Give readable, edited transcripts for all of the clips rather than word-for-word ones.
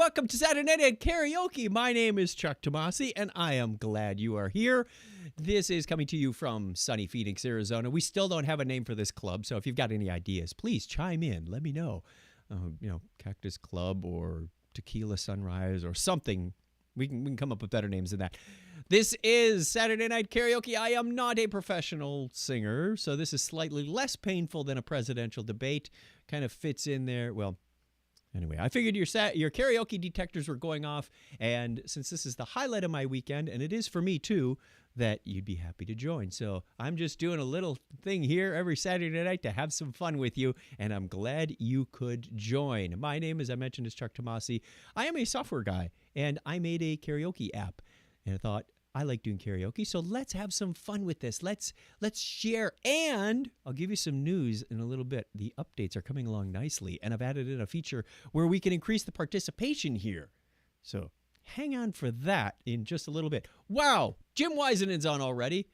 welcome to Saturday Night at Karaoke. My name is Chuck Tomasi, and I am glad you are here. This is coming to you from sunny Phoenix, Arizona. We still don't have a name for this club, so if you've got any ideas, please chime in. Let me know. Cactus Club or Tequila Sunrise or something. We can come up with better names than that. This is Saturday Night Karaoke. I am not a professional singer, so this is slightly less painful than a presidential debate. Kind of fits in there. Well, anyway, I figured your karaoke detectors were going off, and since this is the highlight of my weekend, and it is for me too, that you'd be happy to join. So I'm just doing a little thing here every Saturday night to have some fun with you, and I'm glad you could join. My name, as I mentioned, is Chuck Tomasi. I am a software guy, and I made a karaoke app, and I thought, I like doing karaoke, so let's have some fun with this. Let's share, and I'll give you some news in a little bit. The updates are coming along nicely, and I've added in a feature where we can increase the participation here. So hang on for that in just a little bit. Wow, Jim Weisenen's on already.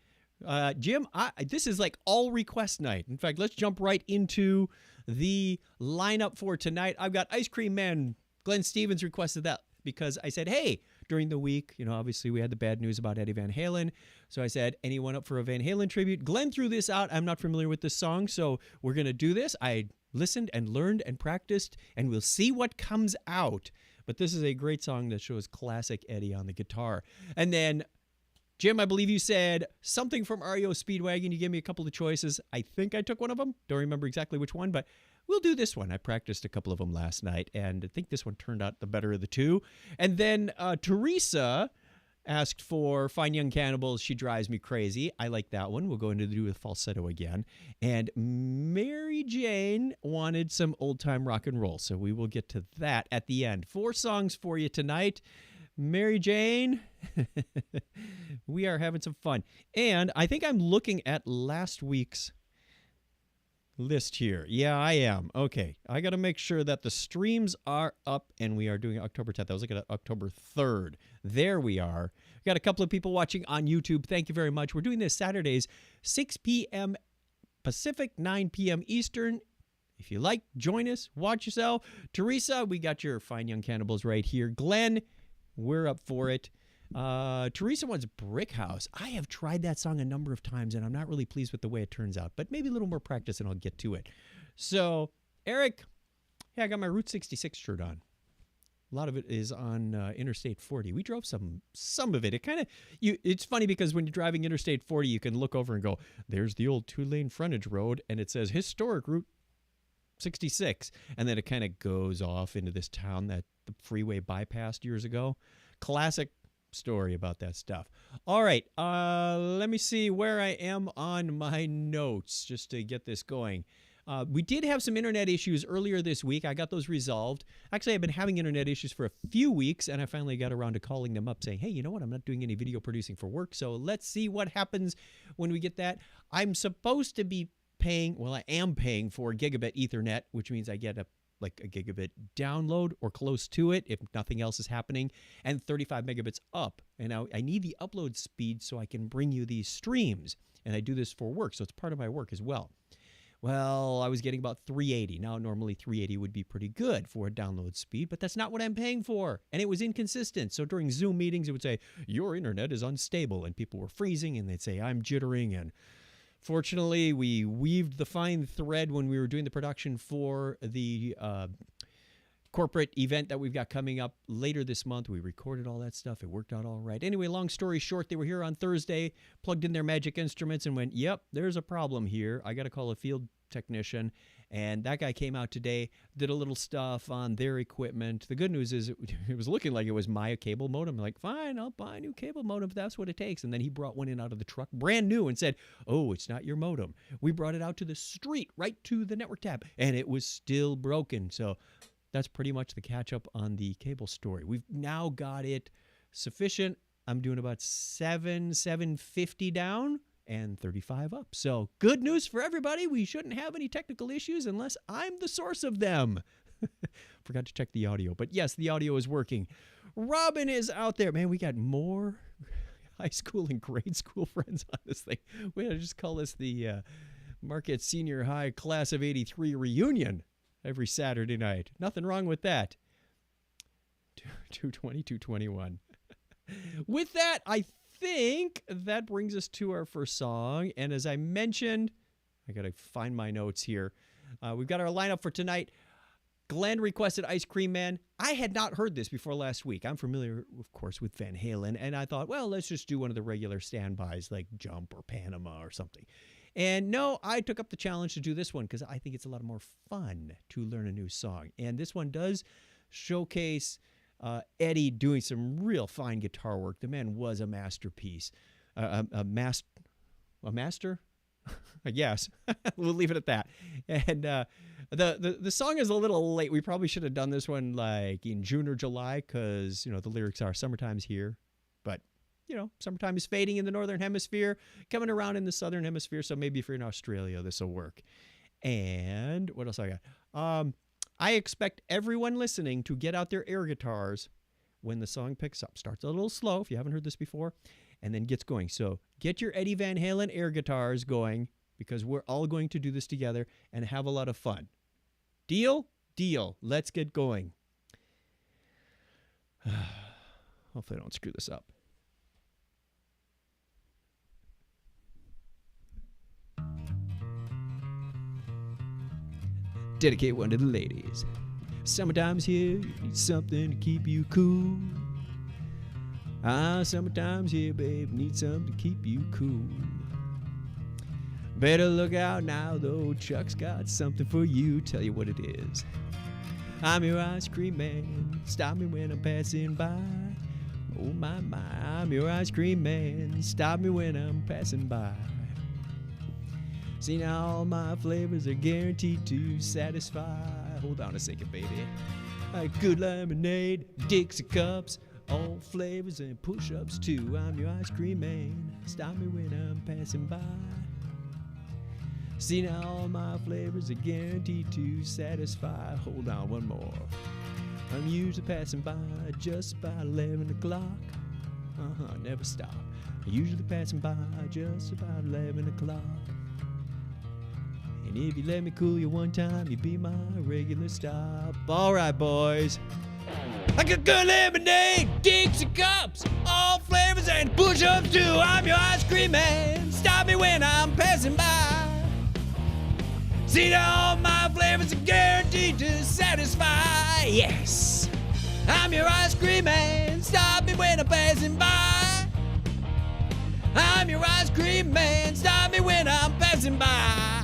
Jim, this is like all request night. In fact, let's jump right into the lineup for tonight. I've got Ice Cream Man. Glenn Stevens requested that because I said, hey, during the week, obviously we had the bad news about Eddie Van Halen. So I said, anyone up for a Van Halen tribute? Glenn threw this out. I'm not familiar with this song, so we're going to do this. I listened and learned and practiced, and we'll see what comes out. But this is a great song that shows classic Eddie on the guitar. And then, Jim, I believe you said something from REO Speedwagon. You gave me a couple of choices. I think I took one of them. Don't remember exactly which one, but we'll do this one. I practiced a couple of them last night, and I think this one turned out the better of the two. And then Teresa asked for Fine Young Cannibals, She Drives Me Crazy. I like that one. We'll go into the do with falsetto again. And Mary Jane wanted some old-time rock and roll, so we will get to that at the end. 4 songs for you tonight. Mary Jane, we are having some fun. And I think I'm looking at last week's list here. Yeah, I am. Okay. I got to make sure that the streams are up, and we are doing October 10th. I was looking at October 3rd. There we are. We got a couple of people watching on YouTube. Thank you very much. We're doing this Saturdays, 6 p.m. Pacific, 9 p.m. Eastern. If you like, join us. Watch yourself. Teresa, we got your Fine Young Cannibals right here. Glenn, we're up for it. Teresa wants Brick House. I have tried that song a number of times, and I'm not really pleased with the way it turns out, but maybe a little more practice and I'll get to it. So, Eric, I got my Route 66 shirt on. A lot of it is on Interstate 40. We drove some of it. It's funny because when you're driving Interstate 40, you can look over and go, there's the old 2-lane frontage road, and it says historic Route 66, and then it kind of goes off into this town that the freeway bypassed years ago. Classic story about that stuff. All right, let me see where I am on my notes just to get this going. We did have some internet issues earlier this week. I got those resolved. Actually, I've been having internet issues for a few weeks, and I finally got around to calling them up saying, hey, you know what? I'm not doing any video producing for work, so let's see what happens when we get that. I'm supposed to be I am paying for gigabit Ethernet, which means I get a gigabit download or close to it if nothing else is happening, and 35 megabits up. And I need the upload speed so I can bring you these streams, and I do this for work, so it's part of my work as well. Well, I was getting about 380. Now, normally 380 would be pretty good for a download speed, but that's not what I'm paying for, and it was inconsistent. So during Zoom meetings, it would say, your internet is unstable, and people were freezing, and they'd say, I'm jittering, and fortunately, we weaved the fine thread when we were doing the production for the corporate event that we've got coming up later this month. We recorded all that stuff. It worked out all right. Anyway, long story short, they were here on Thursday, plugged in their magic instruments and went, yep, there's a problem here. I got to call a field technician. And that guy came out today, did a little stuff on their equipment. The good news is it was looking like it was my cable modem. I'm like, fine, I'll buy a new cable modem if that's what it takes. And then he brought one in out of the truck, brand new, and said, oh, it's not your modem. We brought it out to the street, right to the network tab, and it was still broken. So that's pretty much the catch up on the cable story. We've now got it sufficient. I'm doing about 750 down and 35 up. So good news for everybody. We shouldn't have any technical issues unless I'm the source of them. Forgot to check the audio, but yes, the audio is working. Robin is out there. Man, we got more high school and grade school friends on this thing. We ought to just call this the Marquette Senior High Class of 83 reunion every Saturday night. Nothing wrong with that. 220, 221. With that, I think that brings us to our first song. And as I mentioned, I got to find my notes here. We've got our lineup for tonight. Glenn requested Ice Cream Man. I had not heard this before last week. I'm familiar, of course, with Van Halen. And I thought, well, let's just do one of the regular standbys like Jump or Panama or something. And no, I took up the challenge to do this one because I think it's a lot more fun to learn a new song. And this one does showcase Eddie doing some real fine guitar work. The man was a masterpiece. A master? Yes. We'll leave it at that. And the song is a little late. We probably should have done this one like in June or July because, the lyrics are summertime's here. But, summertime is fading in the northern hemisphere, coming around in the southern hemisphere. So maybe if you're in Australia, this will work. And what else I got? I expect everyone listening to get out their air guitars when the song picks up. Starts a little slow if you haven't heard this before, and then gets going. So get your Eddie Van Halen air guitars going because we're all going to do this together and have a lot of fun. Deal? Deal. Let's get going. Hopefully I don't screw this up. Dedicate one to the ladies. Summertime's here, you need something to keep you cool. Summertime's here, babe, need something to keep you cool. Better look out now, though, Chuck's got something for you. Tell you what it is. I'm your ice cream man, stop me when I'm passing by. Oh my, I'm your ice cream man, stop me when I'm passing by. See, now all my flavors are guaranteed to satisfy. Hold on a second, baby. Like good lemonade, Dixie cups, all flavors and push-ups too. I'm your ice cream man, stop me when I'm passing by. See, now all my flavors are guaranteed to satisfy. Hold on, one more. I'm usually passing by just about 11 o'clock. Never stop. I'm usually passing by just about 11 o'clock. And if you let me cool you one time, you'd be my regular stop. All right, boys. I got good lemonade, Dixie cups, all flavors and push-ups too. I'm your ice cream man. Stop me when I'm passing by. See, all my flavors are guaranteed to satisfy. Yes, I'm your ice cream man. Stop me when I'm passing by. I'm your ice cream man. Stop me when I'm passing by.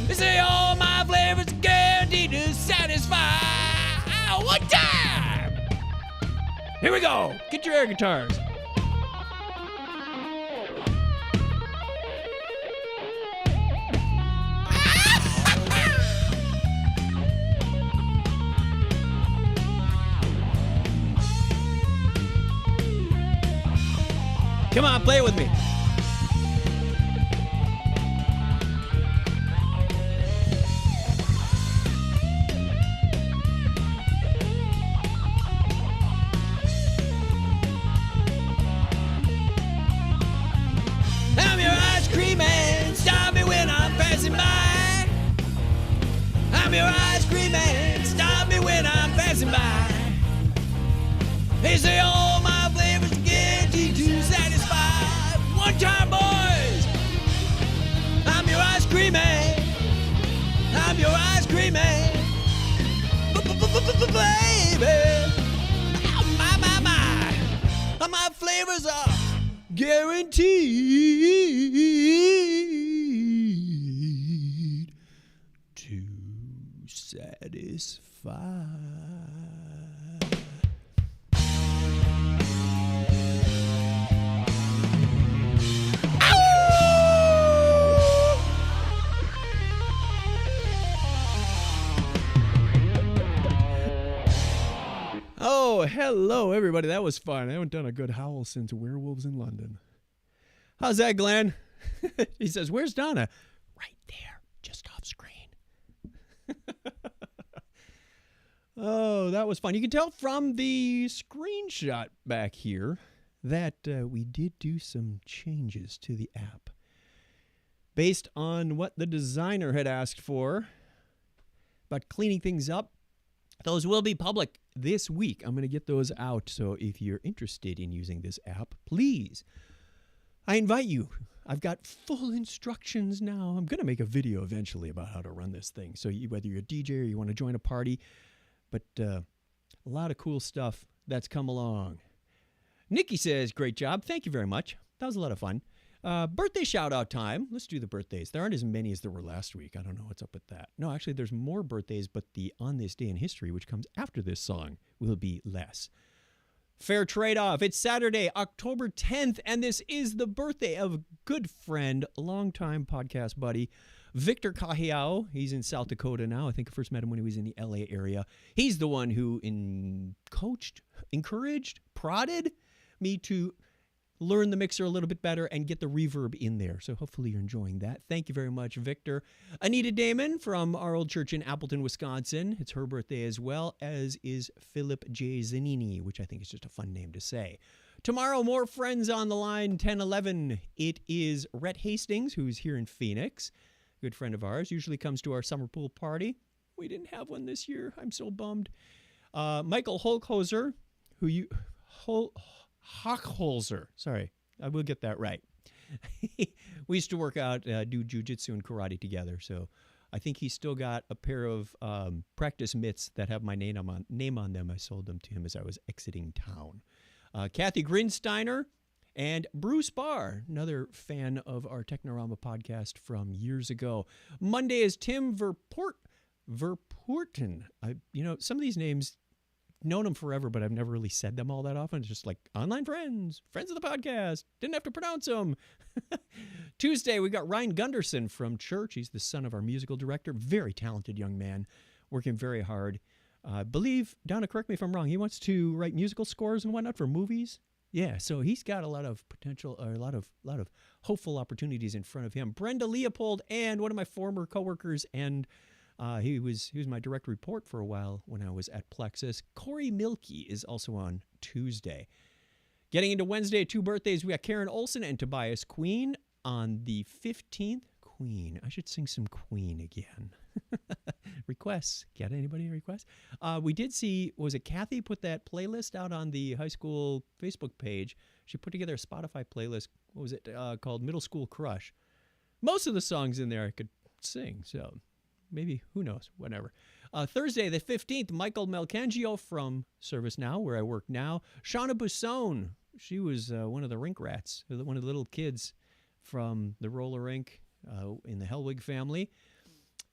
They say all my flavors are guaranteed to satisfy. One time! Here we go. Get your air guitars. Come on, play with me. I'm your ice cream man. Stop me when I'm passing by. I'm your ice cream man. Stop me when I'm passing by. They say all my flavors are guaranteed to satisfy. One time, boys. I'm your ice cream man. I'm your ice cream man. Baby. My flavors are guaranteed to satisfy. Oh, hello, everybody. That was fun. I haven't done a good howl since Werewolves in London. How's that, Glenn? He says, where's Donna? Right there, just off screen. Oh, that was fun. You can tell from the screenshot back here that we did do some changes to the app based on what the designer had asked for about cleaning things up. Those will be public this week. I'm going to get those out. So if you're interested in using this app, please, I invite you. I've got full instructions now. I'm going to make a video eventually about how to run this thing. So whether you're a DJ or you want to join a party, but a lot of cool stuff that's come along. Nikki says, great job. Thank you very much. That was a lot of fun. Birthday shout-out time. Let's do the birthdays. There aren't as many as there were last week. I don't know what's up with that. No, actually, there's more birthdays, but the On This Day in History, which comes after this song, will be less. Fair trade-off. It's Saturday, October 10th, and this is the birthday of good friend, longtime podcast buddy, Victor Cahiao. He's in South Dakota now. I think I first met him when he was in the LA area. He's the one who encouraged, prodded me to learn the mixer a little bit better and get the reverb in there. So hopefully you're enjoying that. Thank you very much, Victor. Anita Damon from our old church in Appleton, Wisconsin. It's her birthday as well, as is Philip J. Zanini, which I think is just a fun name to say. Tomorrow, more friends on the line, 10:11. It is Rhett Hastings, who's here in Phoenix. Good friend of ours. Usually comes to our summer pool party. We didn't have one this year. I'm so bummed. Michael Holkhoser, Hochholzer. Sorry, I will get that right. We used to work out, do jujitsu and karate together. So I think he's still got a pair of practice mitts that have my name on them. I sold them to him as I was exiting town. Kathy Grinsteiner and Bruce Barr, another fan of our Technorama podcast from years ago. Monday is Tim Verpoorten. Some of these names, known them forever, but I've never really said them all that often. It's just like online friends of the podcast. Didn't have to pronounce them. Tuesday, we got Ryan Gunderson from church. He's the son of our musical director. Very talented young man, working very hard. I believe, Donna, correct me if I'm wrong, he wants to write musical scores and whatnot for movies. Yeah, so he's got a lot of potential, or a lot of hopeful opportunities in front of him. Brenda Leopold, and one of my former coworkers, and he was my direct report for a while when I was at Plexus. Corey Milkey is also on Tuesday. Getting into Wednesday, 2 birthdays. We got Karen Olson and Tobias Queen on the 15th. Queen. I should sing some Queen again. Requests. Got anybody requests? We did see, was it Kathy put that playlist out on the high school Facebook page? She put together a Spotify playlist. What was it called? Middle School Crush. Most of the songs in there I could sing, so maybe, who knows, whatever. Thursday, the 15th, Michael Melcangio from ServiceNow, where I work now. Shauna Busone, she was one of the rink rats, one of the little kids from the roller rink in the Hellwig family.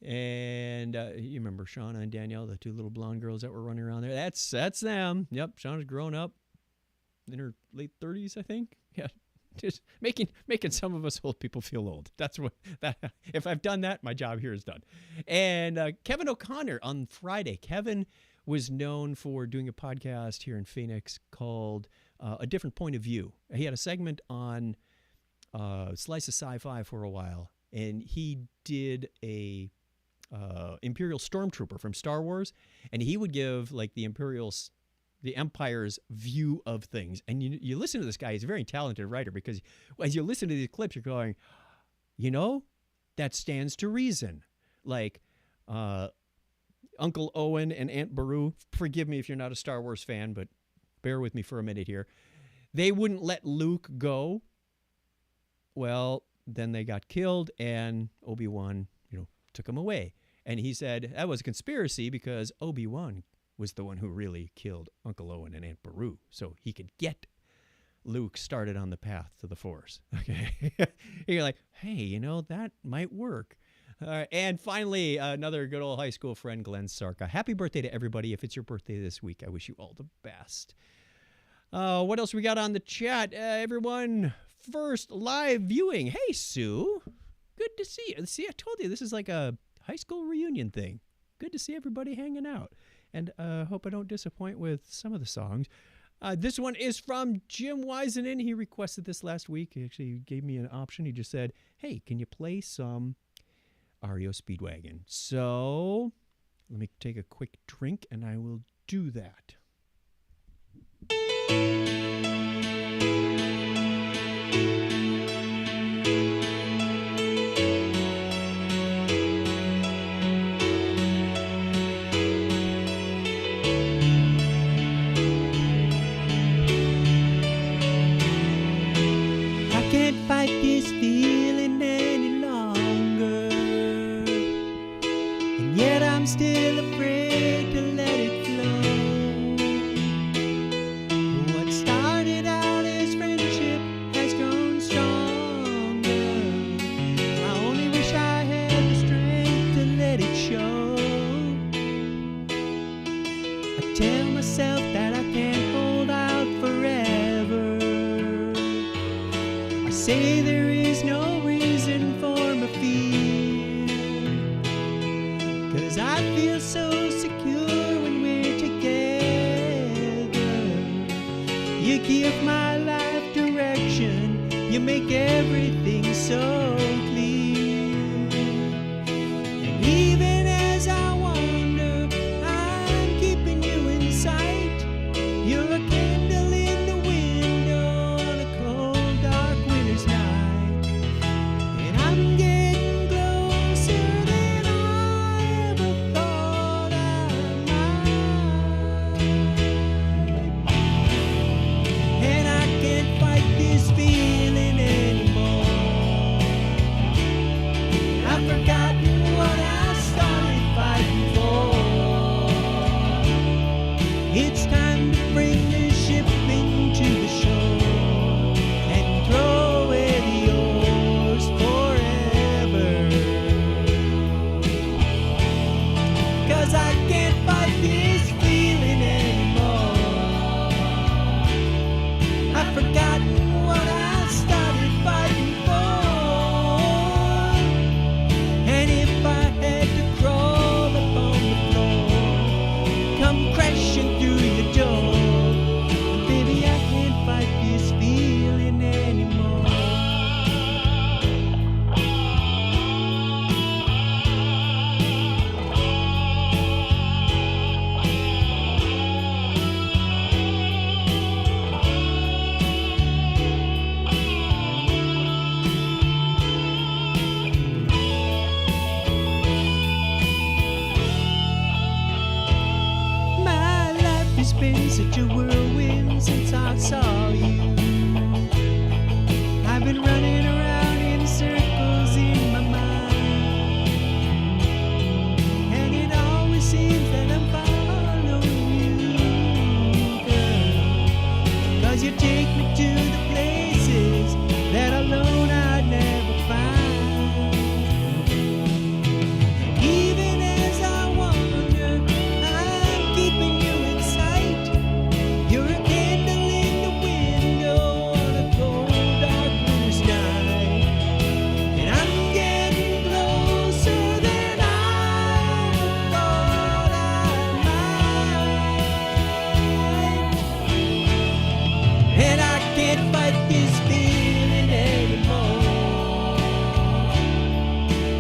And you remember Shauna and Danielle, the 2 little blonde girls that were running around there? That's them. Yep, Shauna's grown up in her late 30s, I think. Yeah. Just making some of us old people feel old. That's what that. If I've done that, my job here is done. And Kevin O'Connor on Friday. Kevin was known for doing a podcast here in Phoenix called A Different Point of View. He had a segment on Slice of Sci-Fi for a while, and he did a Imperial Stormtrooper from Star Wars, and he would give like the Empire's view of things. And you listen to this guy, he's a very talented writer, because as you listen to these clips, you're going, that stands to reason. Like Uncle Owen and Aunt Beru, forgive me if you're not a Star Wars fan, but bear with me for a minute here. They wouldn't let Luke go. Well, then they got killed, and Obi-Wan, took him away. And he said that was a conspiracy because Obi-Wan was the one who really killed Uncle Owen and Aunt Beru, so he could get Luke started on the path to the Force. Okay. You're like, hey, that might work. And finally, another good old high school friend, Glenn Sarka. Happy birthday to everybody. If it's your birthday this week, I wish you all the best. What else we got on the chat? Everyone, first live viewing. Hey, Sue. Good to see you. See, I told you this is like a high school reunion thing. Good to see everybody hanging out. And hope I don't disappoint with some of the songs. This one is from Jim Wiseman. He requested this last week. He actually gave me an option. He just said, hey, can you play some REO Speedwagon? So let me take a quick drink, and I will do that. afraid to let it flow. What started out as friendship has grown stronger. I only wish I had the strength to let it show. I tell myself that I can't hold out forever. I say there is no reason for my fear, 'cause I feel so secure when we're together. You give my life direction, you make everything so clear. And even as I wander, I'm keeping you in sight. You're a candle in the window on a cold, dark winter's night. And I'm getting closer than I ever thought I might. And I can't fight this feeling anymore. I've forgotten what I started fighting for. It's time to bring this ship into the shore and throw away the oars forever. 'Cause I can't fight this feeling anymore. I've forgotten what I started fighting for. And if I had to crawl upon the floor, come crashing through your door, baby, I can't fight this feeling anymore. My life has been such a whirlwind since I saw you. I've been running around in circles in my mind, and it always seems that I'm following you, girl. 'Cause you take me to the places that alone I'd never find. Even as I wander, I'm keeping you in sight. You're a candle in the window on a cold, dark winter's night. And I'm getting closer than I ever thought I might. And I can't fight this feeling anymore.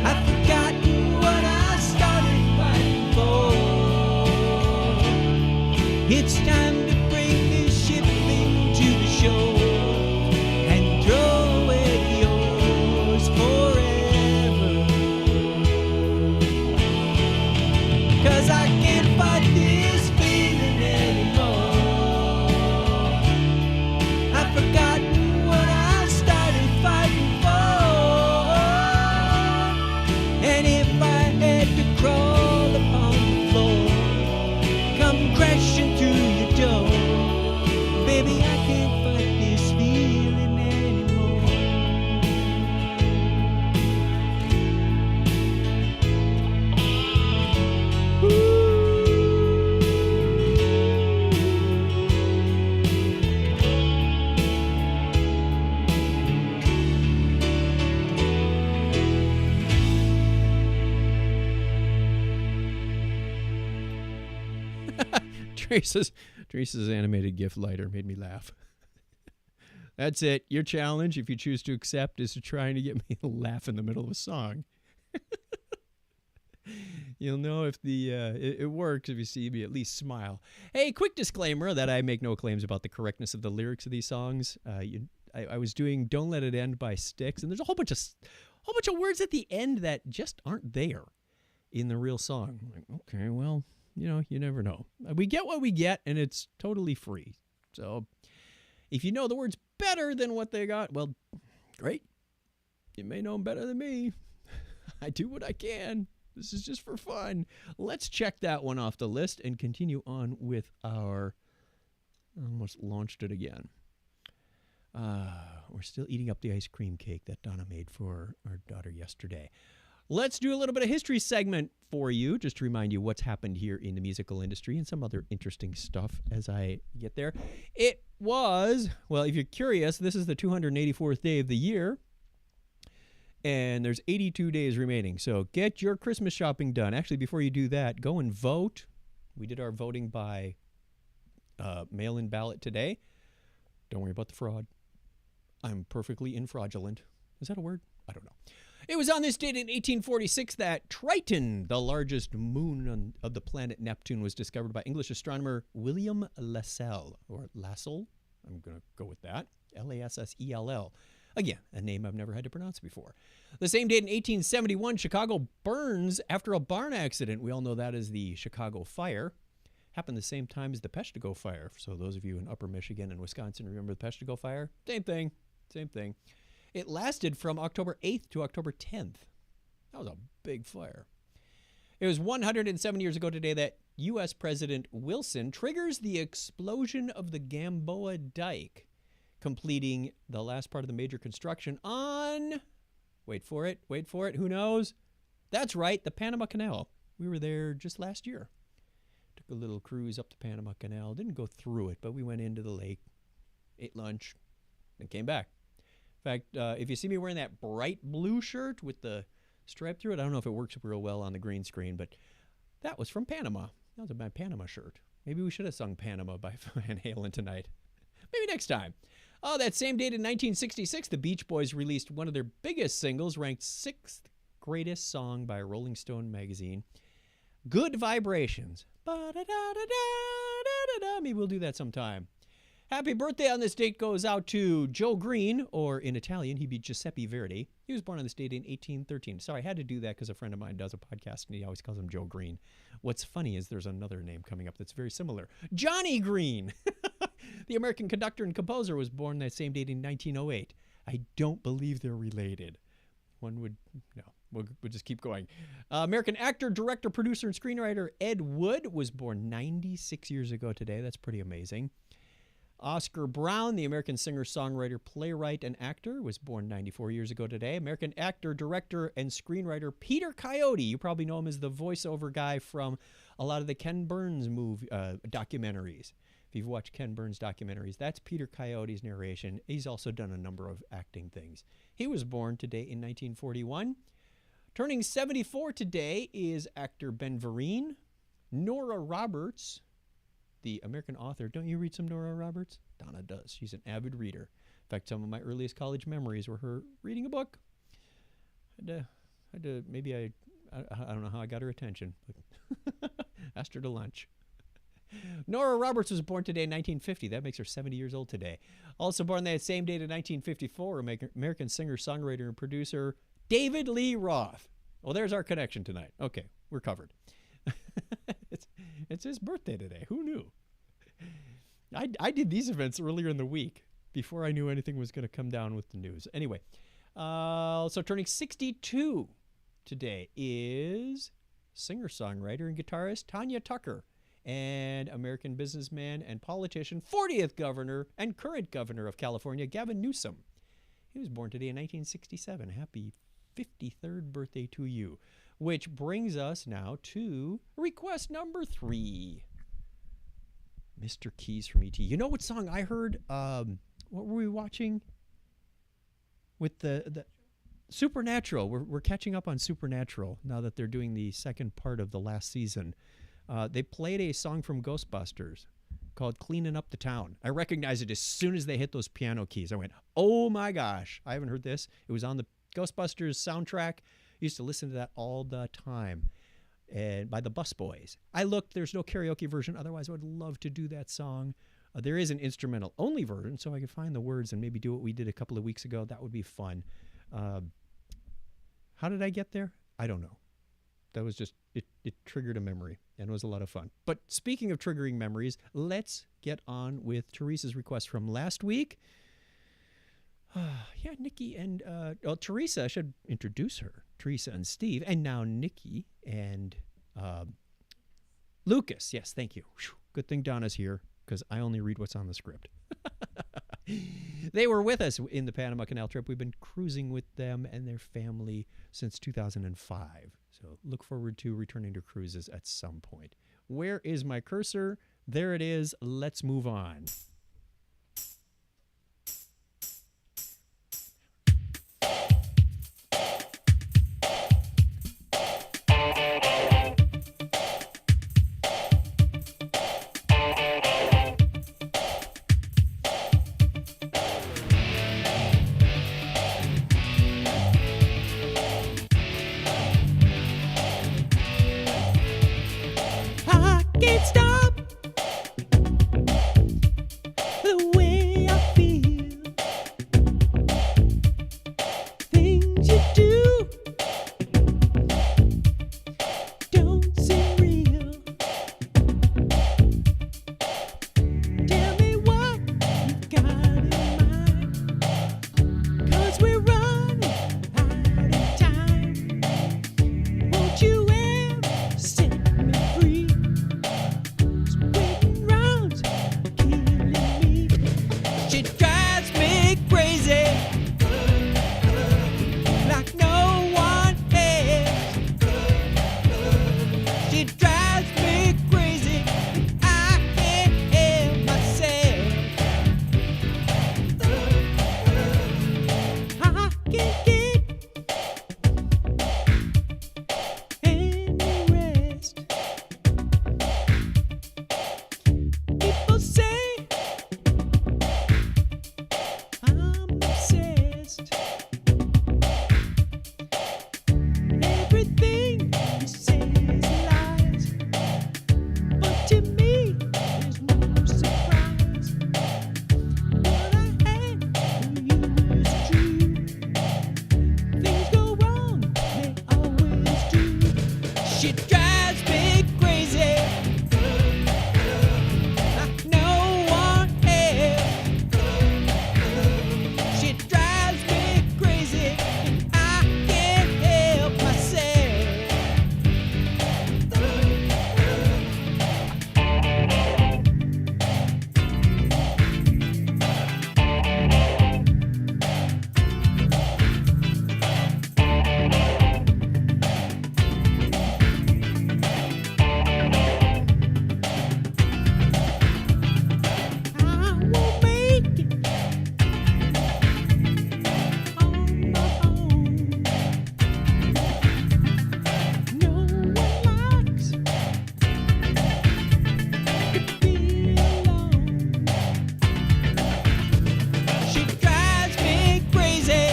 I've forgotten what I started fighting for. It's time to bring this ship into the shore and throw away the oars forever. 'Cause I can't fight this feeling anymore. I've forgotten what I started fighting for. And if I had to crawl upon the floor, come crashing through your door, baby, I can't fight this feeling anymore. Teresa's animated GIF lighter made me laugh. That's it. Your challenge, if you choose to accept, is to try to get me to laugh in the middle of a song. You'll know if it works if you see me at least smile. Hey, quick disclaimer that I make no claims about the correctness of the lyrics of these songs. I was doing "Don't Let It End" by Styx, and there's a whole bunch of words at the end that just aren't there in the real song. I'm like, okay, well, you never know. We get what we get, and it's totally free. So if you know the words better than what they got, well, great. You may know them better than me. I do what I can. This is just for fun. Let's check that one off the list and continue on with our... I almost launched it again. We're still eating up the ice cream cake that Donna made for our daughter yesterday. Let's do a little bit of history segment for you, just to remind you what's happened here in the musical industry and some other interesting stuff as I get there. It was, well, if you're curious, this is the 284th day of the year, and there's 82 days remaining. So get your Christmas shopping done. Actually, before you do that, go and vote. We did our voting by mail-in ballot today. Don't worry about the fraud. I'm perfectly infraudulent. Is that a word? I don't know. It was on this date in 1846 that Triton, the largest moon of the planet Neptune, was discovered by English astronomer William Lassell, or Lassell. I'm going to go with that. Lassell. Again, a name I've never had to pronounce before. The same date in 1871, Chicago burns after a barn accident. We all know that as the Chicago Fire. Happened the same time as the Peshtigo Fire. So those of you in Upper Michigan and Wisconsin remember the Peshtigo Fire? Same thing. It lasted from October 8th to October 10th. That was a big fire. It was 107 years ago today that U.S. President Wilson triggers the explosion of the Gamboa Dike, completing the last part of the major construction on, wait for it, who knows? That's right, the Panama Canal. We were there just last year. Took a little cruise up the Panama Canal. Didn't go through it, but we went into the lake, ate lunch, and came back. In fact, if you see me wearing that bright blue shirt with the stripe through it, I don't know if it works real well on the green screen, but that was from Panama. That was my Panama shirt. Maybe we should have sung Panama by Van Halen tonight. Maybe next time. Oh, that same date in 1966, the Beach Boys released one of their biggest singles, ranked 6th greatest song by Rolling Stone magazine, Good Vibrations. Maybe we'll do that sometime. Happy birthday on this date goes out to Joe Green, or in Italian, he'd be Giuseppe Verdi. He was born on this date in 1813. Sorry, I had to do that because a friend of mine does a podcast, and he always calls him Joe Green. What's funny is there's another name coming up that's very similar. Johnny Green! The American conductor and composer was born that same date in 1908. I don't believe they're related. One would, no, we'll just keep going. American actor, director, producer, and screenwriter Ed Wood was born 96 years ago today. That's pretty amazing. Oscar Brown, the American singer, songwriter, playwright, and actor, was born 94 years ago today. American actor, director, and screenwriter Peter Coyote. You probably know him as the voiceover guy from a lot of the Ken Burns documentaries. If you've watched Ken Burns documentaries, that's Peter Coyote's narration. He's also done a number of acting things. He was born today in 1941. Turning 74 today is actor Ben Vereen. Nora Roberts, the American author. Don't you read some Nora Roberts? Donna does. She's an avid reader. In fact, some of my earliest college memories were her reading a book. I don't know how I got her attention, but asked her to lunch. Nora Roberts was born today in 1950. That makes her 70 years old today. Also born that same date in 1954, American singer, songwriter, and producer David Lee Roth. Well, there's our connection tonight. Okay, we're covered. It's his birthday today. Who knew? I did these events earlier in the week before I knew anything was going to come down with the news. Anyway, so turning 62 today is singer-songwriter and guitarist Tanya Tucker, and American businessman and politician, 40th governor and current governor of California, Gavin Newsom. He was born today in 1967. Happy 53rd birthday to you. Which brings us now to request number 3. Mr. Keys from E.T. You know what song I heard? What were we watching? With the Supernatural. We're catching up on Supernatural now that they're doing the second part of the last season. They played a song from Ghostbusters called Cleaning Up the Town. I recognized it as soon as they hit those piano keys. I went, oh my gosh, I haven't heard this. It was on the Ghostbusters soundtrack. I used to listen to that all the time, and by the Busboys. I looked, there's no karaoke version. Otherwise, I would love to do that song. There is an instrumental only version, so I could find the words and maybe do what we did a couple of weeks ago. That would be fun. How did I get there? I don't know. That was just, it triggered a memory, and it was a lot of fun. But speaking of triggering memories, let's get on with Teresa's request from last week. Yeah, Nikki and Teresa, I should introduce her. Teresa and Steve, and now Nikki and Lucas. Yes, thank you. Whew. Good thing Donna's here, because I only read what's on the script. They were with us in the Panama Canal trip. We've been cruising with them and their family since 2005. So look forward to returning to cruises at some point. Where is my cursor? There it is. Let's move on. Can't stop the way I feel. Things you do don't seem real. Tell me what you got in mind, 'cause we're running out of time. Won't you ever set me free? Waiting round, killing me. She drives me crazy, like no one else. She drives me crazy, I can't help myself. I can't get any rest. People say I'm obsessed. Everything you say is lies, but to me there's no surprise. What I had for you is true. Things go wrong, they always do. She drives me crazy, like no one else. She drives me crazy, and I can't help myself. I won't make it on my own. No one likes to be alone. She drives me crazy,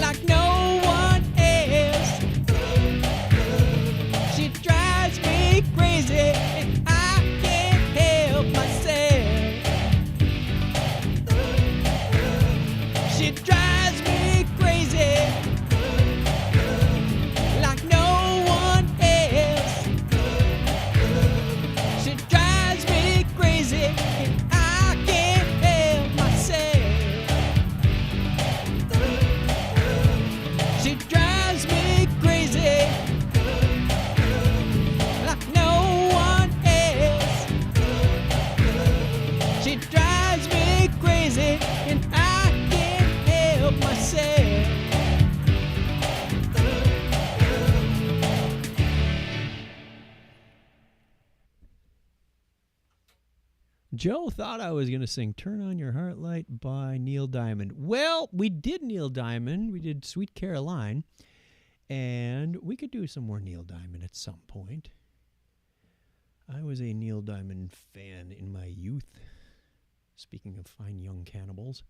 like no one else. She drives me crazy, and I can't help myself. She drives me crazy, like no one else. She drives me crazy, and I can't help myself. She drives me crazy, like no one else. She drives me crazy, and I can't help myself. Joe thought I was going to sing Turn On Your Heart Light by Neil Diamond. Well, we did Neil Diamond. We did Sweet Caroline. And we could do some more Neil Diamond at some point. I was a Neil Diamond fan in my youth. Speaking of fine young cannibals.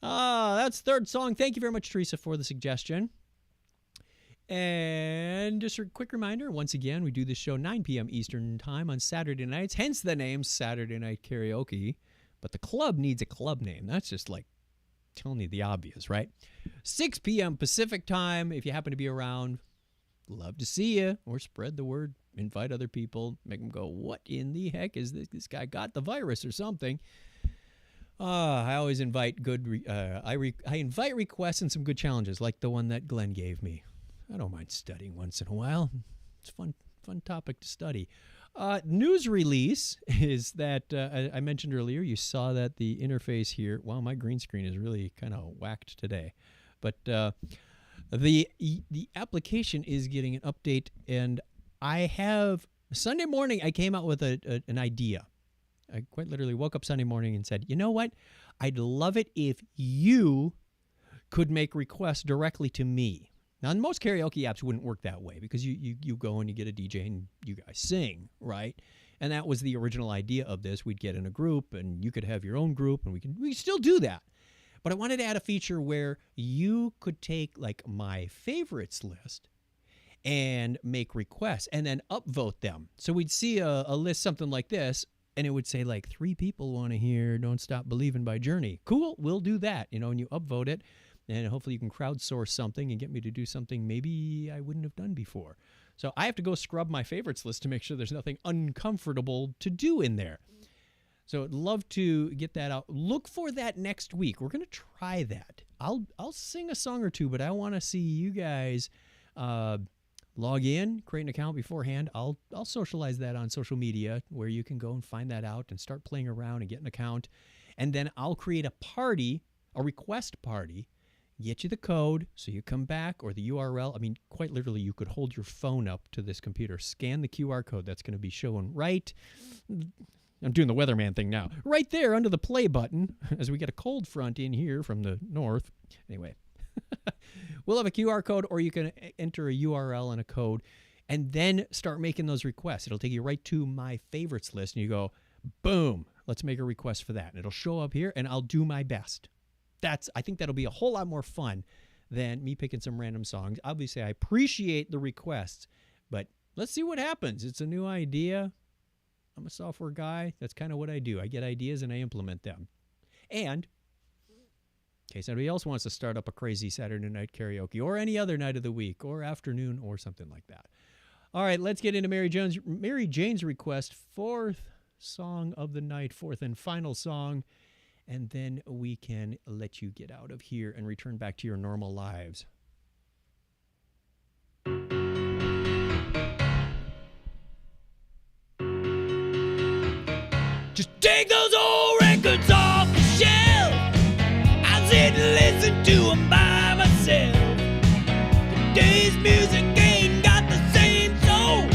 That's third song. Thank you very much, Teresa, for the suggestion. And just a quick reminder, once again, we do this show 9 p.m. Eastern Time on Saturday nights, hence the name Saturday Night Karaoke. But the club needs a club name. That's just like telling you the obvious, right? 6 p.m. Pacific Time, if you happen to be around, love to see you, or spread the word, invite other people, make them go, what in the heck is this? This guy got the virus or something. I always invite I invite requests and some good challenges, like the one that Glenn gave me. I don't mind studying once in a while. It's fun topic to study. News release is that I mentioned earlier. You saw that the interface here. Wow, my green screen is really kind of whacked today, but the application is getting an update, and I have Sunday morning. I came out with an idea. I quite literally woke up Sunday morning and said, you know what? I'd love it if you could make requests directly to me. Now, most karaoke apps wouldn't work that way because you go and you get a DJ and you guys sing, right? And that was the original idea of this. We'd get in a group and you could have your own group, and we still do that. But I wanted to add a feature where you could take like my favorites list and make requests and then upvote them. So we'd see a list something like this, and it would say like 3 people want to hear Don't Stop Believin' by Journey. Cool, we'll do that, and you upvote it, and hopefully you can crowdsource something and get me to do something maybe I wouldn't have done before. So I have to go scrub my favorites list to make sure there's nothing uncomfortable to do in there. So I'd love to get that out. Look for that next week. We're going to try that. I'll sing a song or two, but I want to see you guys log in, create an account beforehand. I'll socialize that on social media where you can go and find that out and start playing around and get an account. And then I'll create a party, a request party, get you the code so you come back, or the URL. I mean, quite literally, you could hold your phone up to this computer, scan the QR code that's going to be shown right. I'm doing the weatherman thing now. Right there under the play button as we get a cold front in here from the north. Anyway. We'll have a QR code, or you can enter a URL and a code and then start making those requests. It'll take you right to my favorites list, and you go, boom, let's make a request for that. And it'll show up here, and I'll do my best. I think that'll be a whole lot more fun than me picking some random songs. Obviously, I appreciate the requests, but let's see what happens. It's a new idea. I'm a software guy. That's kind of what I do. I get ideas and I implement them. And in case anybody else wants to start up a crazy Saturday night karaoke or any other night of the week or afternoon or something like that. All right, let's get into Mary Jane's request, 4th song of the night, 4th and final song, and then we can let you get out of here and return back to your normal lives. Just take those old records off the shelf. I sit and listen to them by myself. Today's music ain't got the same soul.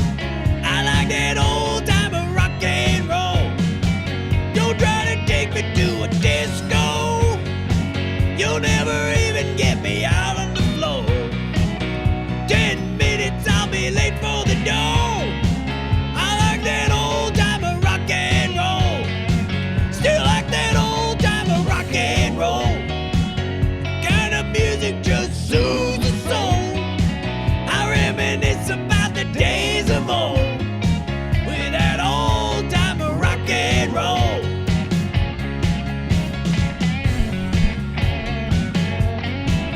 I like that old time of rock and roll. Don't try to take me to a disco. You'll never even get me out on the floor. 10 minutes, I'll be late for the door. I like that old time of rock and roll. Still like that old time of rock and roll. Kind of music just soothes the soul. I reminisce about the days of old with that old time of rock and roll.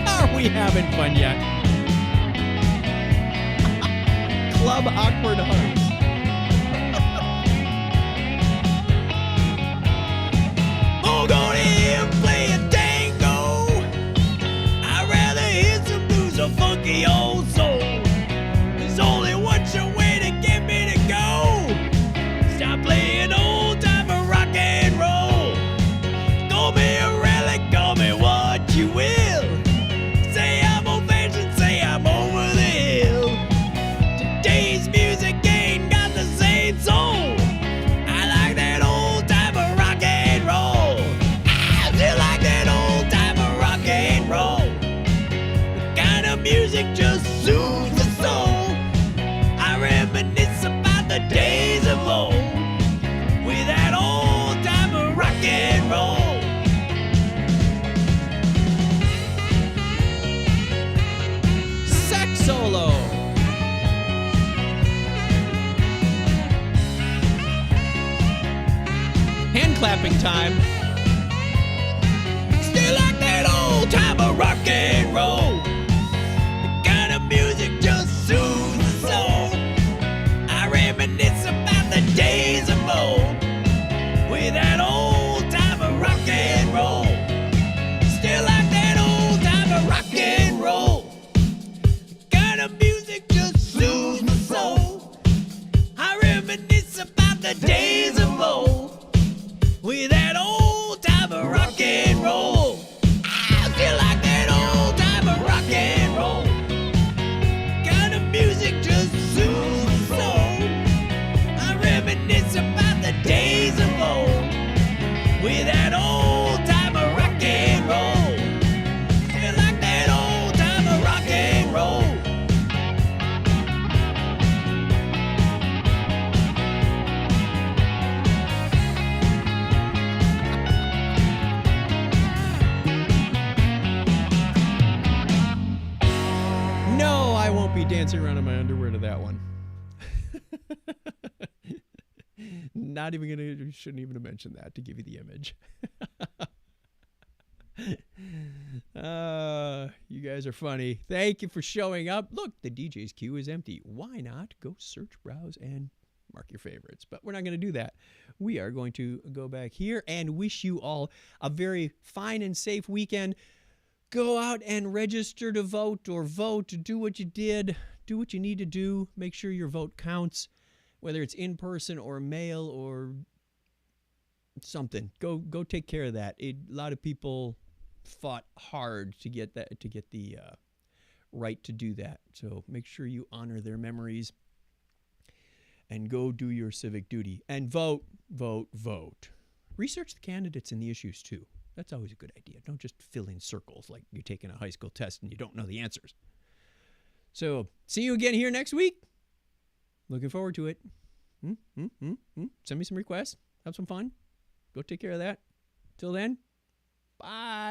Are we having fun yet? Club Awkward Hearts. Oh, go to him play a tango. I'd rather hear some blues or funky old soul. There's only one sure way to get me to go. Stop playing old time of rock and roll. Call me a relic, call me what you will. Say I'm old fashioned, say I'm over the hill. Today's music ain't got the same soul. I like that old time of rock and roll. I still like that old time of rock and roll. The kind of music just soothes the soul. I reminisce about the days of old with that old time of rock and roll. Sax solo. Hand clapping time. Still like that old time of rock and roll. The kind of music just soothes the soul. I reminisce about the days of old with that old time of rock and days of old with that old time of rock and roll. I feel like that old time of rock and roll. Kind of music just soothes the soul. I reminisce about the days of old with that old time of rock and roll. Feel like that old time of rock and roll. No, I won't be dancing around in my underwear to that one. Not even gonna, shouldn't even have mentioned that to give you the image. You guys are funny. Thank you for showing up. Look, the DJ's queue is empty. Why not go search, browse, and mark your favorites? But we're not going to do that. We are going to go back here and wish you all a very fine and safe weekend. Go out and register to vote or vote. Do what you did. Do what you need to do. Make sure your vote counts, whether it's in person or mail or something. Go take care of that. A lot of people fought hard to get the right to do that. So make sure you honor their memories and go do your civic duty and vote, vote, vote. Research the candidates and the issues too. That's always a good idea. Don't just fill in circles like you're taking a high school test and you don't know the answers. So see you again here next week. Looking forward to it. Send me some requests. Have some fun. Go take care of that. Till then, bye.